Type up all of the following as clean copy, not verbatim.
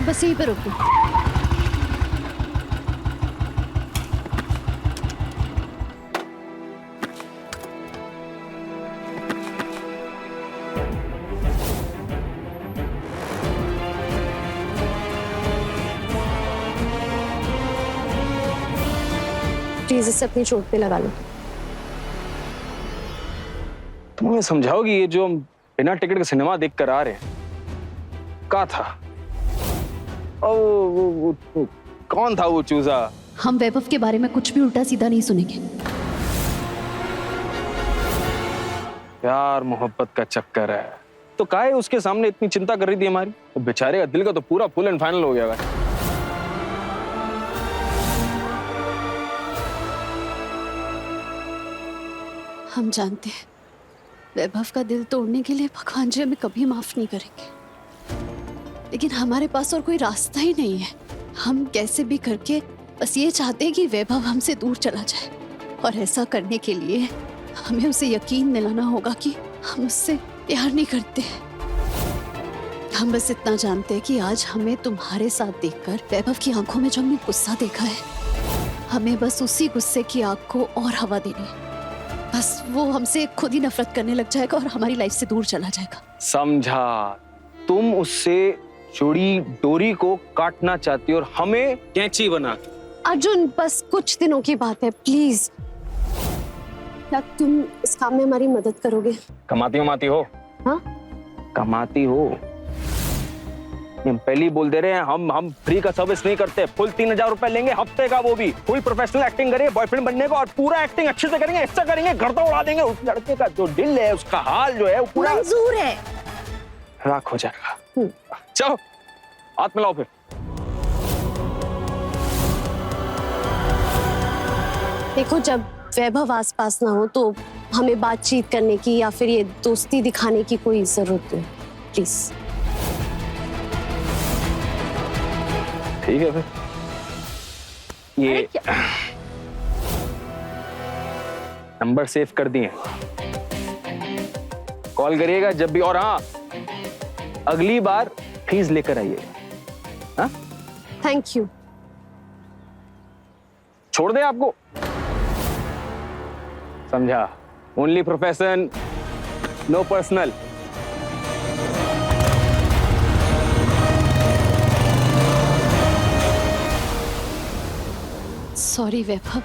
बस यहीं पे रुक दो। प्लीज इसे अपनी चोट पे लगा लो। तुम हमें समझाओगी ये जो हम बिना टिकट के सिनेमा देख कर आ रहे हैं क्या था? वो कौन था वो चूजा? हम वैभव के बारे में कुछ भी उल्टा सीधा नहीं सुनेंगे। प्यार मोहब्बत का चक्कर है तो काहे उसके सामने इतनी चिंता कर रही थी हमारी? तो बेचारे का दिल का तो पूरा फुल एंड फाइनल हो गया भाई। हम जानते हैं वैभव का दिल तोड़ने के लिए भगवान जी हमें कभी माफ नहीं करेंगे, लेकिन हमारे पास और कोई रास्ता ही नहीं है। हम कैसे भी करके बस ये चाहते हैं कि वैभव हमसे दूर चला जाए, और ऐसा करने के लिए हमें उसे यकीन दिलाना होगा कि हम उससे प्यार नहीं करते। हम बस इतना जानते हैं कि आज हमें तुम्हारे साथ देखकर वैभव की आंखों में जो हमने गुस्सा देखा है, हमें बस उसी गुस्से की आग को और हवा देनी है। बस वो हमसे खुद ही नफरत करने लग जाएगा और हमारी लाइफ से दूर चला जाएगा। समझा? तुम उससे जुड़ी डोरी को काटना चाहती हो और हमें कैंची बना। अर्जुन बस कुछ दिनों की बात है, प्लीज। क्या तुम इस काम में हमारी मदद करोगे? कमाती हो? हाँ? कमाती हो? हम पहले ही बोल दे रहे हैं, हम फ्री का सर्विस नहीं करते। फुल 3,000 रुपए लेंगे हफ्ते का, वो भी फुल प्रोफेशनल एक्टिंग करेंगे बॉयफ्रेंड बनने को, और पूरा एक्टिंग अच्छे से करेंगे, ऐसा करेंगे गर्दा उड़ा देंगे। उस लड़के का जो दिल है, उसका हाल जो है वो पूरा मंजूर है, राख हो जाएगा। चलो हाथ मिलाओ फिर। देखो जब वैभव आसपास ना हो तो हमें बातचीत करने की या फिर ये दोस्ती दिखाने की कोई जरूरत नहीं, प्लीज। ठीक है फिर, ये नंबर सेव कर दिए, कॉल करिएगा जब भी। और हाँ, अगली बार फीस लेकर आइएगा। हाँ? Thank you. छोड़ दे आपको? समझा? Only profession, no personal. Sorry Vaibhav,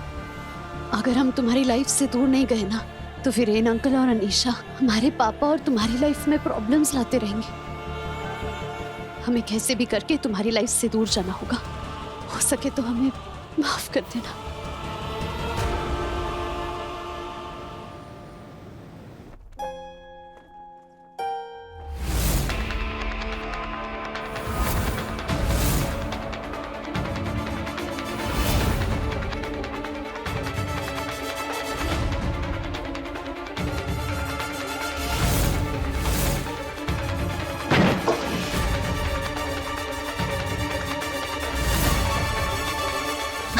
अगर हम तुम्हारी लाइफ से दूर नहीं गए ना तो फिर एन अंकल और अनीशा हमारे पापा और तुम्हारी लाइफ में प्रॉब्लम्स लाते रहेंगे। हमें कैसे भी करके तुम्हारी लाइफ से दूर जाना होगा। हो सके तो हमें माफ कर देना।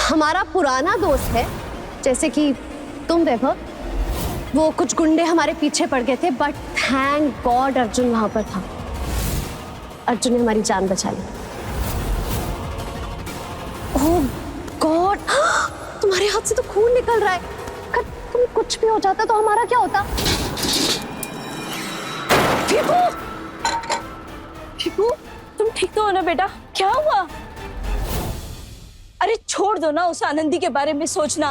हमारा पुराना दोस्त है, जैसे कि तुम वैभव। वो कुछ गुंडे हमारे पीछे पड़ गए थे, बट थैंक गॉड अर्जुन वहां पर था। अर्जुन ने हमारी जान बचा ली। ओह गॉड, तुम्हारे हाथ से तो खून निकल रहा है। अगर तुम कुछ भी हो जाता तो हमारा क्या होता? शिबू, तुम ठीक तो हो ना बेटा? क्या हुआ? अरे छोड़ दो ना उस आनंदी के बारे में सोचना।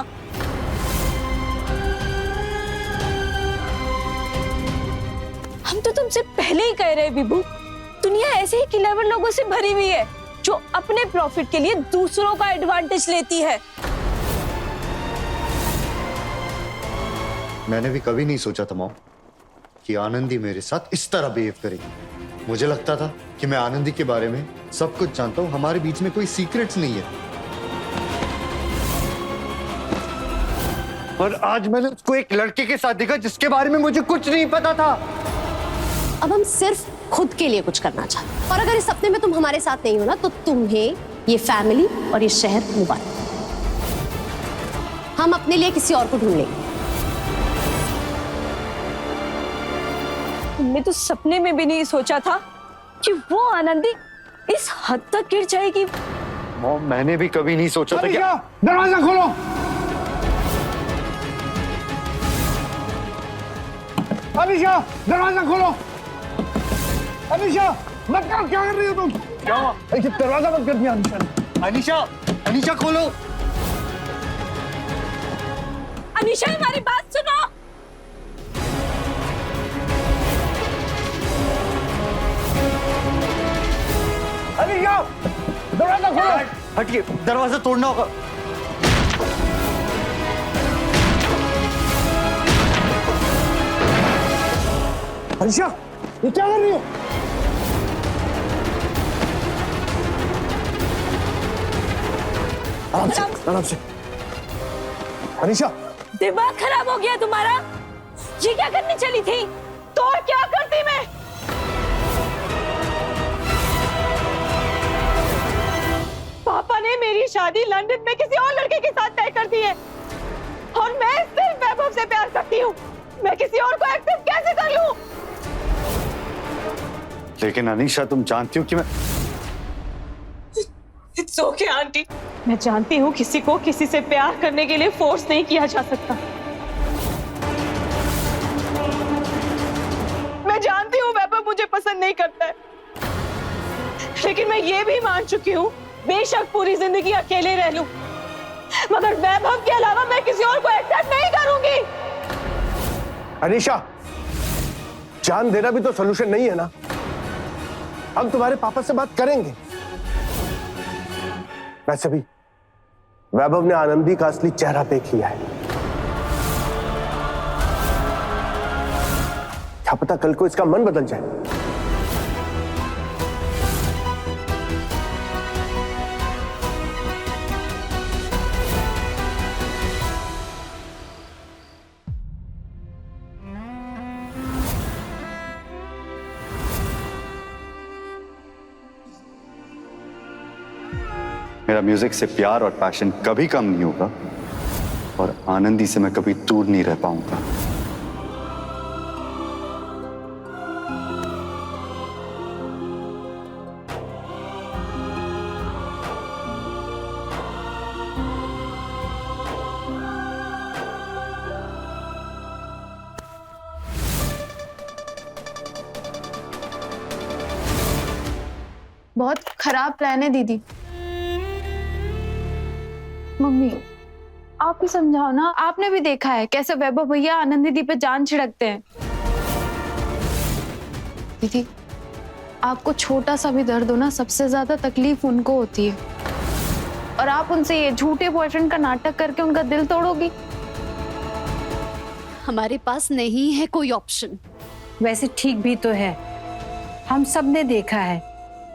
हम तो तुमसे पहले ही कह रहे विभू, दुनिया ऐसे ही क्लेवर लोगों से भरी हुई है जो अपने प्रॉफिट के लिए दूसरों का एडवांटेज लेती है। मैंने भी कभी नहीं सोचा था मॉम कि आनंदी मेरे साथ इस तरह बिहेव करेगी। मुझे लगता था कि मैं आनंदी के बारे में सब कुछ जानता हूँ, हमारे बीच में कोई सीक्रेट्स नहीं है। और आज मैंने उसको एक लड़के के साथ देखा जिसके बारे में मुझे कुछ नहीं पता था। अब हम सिर्फ खुद के लिए कुछ करना चाहते हैं, और अगर इस सपने में तुम हमारे साथ नहीं हो ना तो तुम्हें ये फैमिली और ये शहर मुबारक। हम अपने लिए किसी और को ढूंढ लेंगे। तुमने तो सपने में भी नहीं सोचा था कि वो आनंदी इस हद तक गिर जाएगी? मॉम, मैंने भी कभी नहीं सोचा था कि दरवाजा खोलो। अनिशा, दरवाजा खोलो। अनिशा, मत करो, क्या कर रही हो तुम? क्या हुआ? दरवाजा बंद कर दिया अनिशा ने। अनिशा, अनिशा खोलो। अनिशा, हमारी बात सुनो। अनिशा, दरवाजा खोलो। हटिए, दरवाजा तोड़ना होगा। अनिशा, ये क्या कर रही हो? आराम से, आराम से। अनिशा, दिमाग खराब हो गया तुम्हारा? ये क्या करने चली थी? तो और क्या करती मैं? पापा ने मेरी शादी लंदन में किसी और लड़के के साथ तय कर दी है और मैं सिर्फ वैभव से प्यार करती हूँ। मैं किसी और को एक्सेप्ट कैसे कर लूं? लेकिन अनिशा, तुम जानती हो कि मैं इट्स ओके आंटी, मैं जानती हूँ किसी को किसी से प्यार करने के लिए फोर्स नहीं किया जा सकता। मैं जानती हूँ वैभव मुझे पसंद नहीं करता है, लेकिन मैं ये भी मान चुकी हूँ बेशक पूरी जिंदगी अकेले रह लूं, मगर वैभव के अलावा मैं किसी और को एक्सेप्ट नहीं करूंगी। अनिशा, जान देना भी तो सोल्यूशन नहीं है ना। हम तुम्हारे पापा से बात करेंगे। वैसे भी वैभव ने आनंदी का असली चेहरा देख लिया है। क्या पता कल को इसका मन बदल जाए। मेरा म्यूजिक से प्यार और पैशन कभी कम नहीं होगा और आनंदी से मैं कभी दूर नहीं रह पाऊंगा। बहुत खराब प्लान है दीदी। मम्मी, आप ही समझाओ ना। आपने भी देखा है कैसे वैभव भैया आनंदी दी पे जान छिड़कते हैं। दीदी, आपको छोटा सा भी दर्द हो ना, सबसे ज्यादा तकलीफ उनको होती है, और आप उनसे ये झूठे बॉयफ्रेंड का नाटक करके उनका दिल तोड़ोगी। हमारे पास नहीं है कोई ऑप्शन। वैसे ठीक भी तो है, हम सब ने देखा है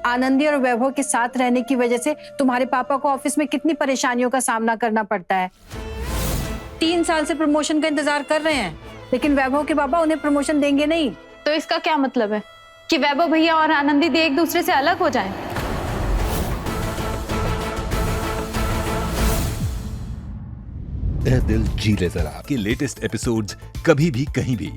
आनंदी और वैभव के साथ रहने की वजह से तुम्हारे पापा को ऑफिस में कितनी परेशानियों का सामना करना पड़ता है। 3 साल से प्रमोशन का इंतजार कर रहे हैं, लेकिन वैभव के पापा उन्हें प्रमोशन देंगे नहीं। तो इसका क्या मतलब है कि वैभव भैया और आनंदी दी एक दूसरे से अलग हो जाएं? ए दिल जी ले जरा के लेटेस्ट एपिसोड्स कभी भी कहीं भी